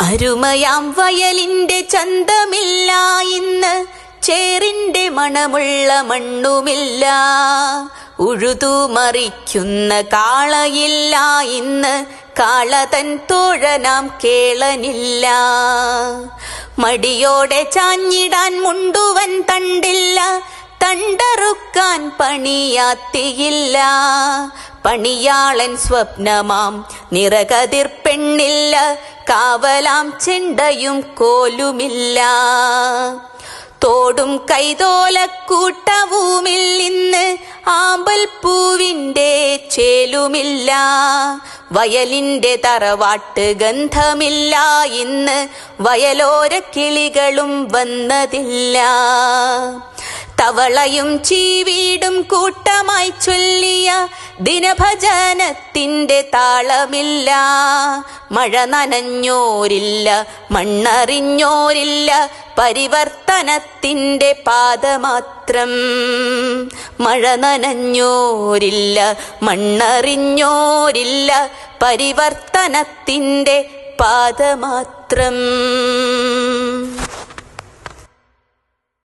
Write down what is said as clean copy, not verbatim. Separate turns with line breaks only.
അരുമയാം വയലിന്റെ ചന്തമില്ല ഇന്ന്, ചേറിന്റെ മണമുള്ള മണ്ണുമില്ല. ഉഴുതുമറിക്കുന്ന കാളയില്ല ഇന്ന്, കാളതൻ തോഴനാം കേളനില്ല. മടിയോടെ ചാഞ്ഞിടാൻ മുണ്ടുവൻ തണ്ടില്ല, തണ്ടറുക്കാൻ പണിയാത്തിയില്ല. പണിയാളൻ സ്വപ്നമാം നിറകതിർ പെണ്ണില്ല, കാവലാം ചെണ്ടയും കോലുമില്ല. തോടും കൈതോലക്കൂട്ടവുമില്ലിന്ന്, ആമ്പൽ പൂവിന്റെ ചേലുമില്ല. വയലിന്റെ തറവാട്ട് ഗന്ധമില്ല ഇന്ന്, വയലോര കിളികളും വന്നതില്ല. തവളയും ചീവീടും കൂട്ടമായി ചൊല്ലിയ ദിനഭജനത്തിന്റെ താളമില്ല. മഴ നനഞ്ഞോരില്ല, മണ്ണറിഞ്ഞോരില്ല, പരിവർത്തനത്തിന്റെ പാദമാത്രം. മഴ നനഞ്ഞോരില്ല, മണ്ണറിഞ്ഞോരില്ല, പരിവർത്തനത്തിന്റെ പാദമാത്രം.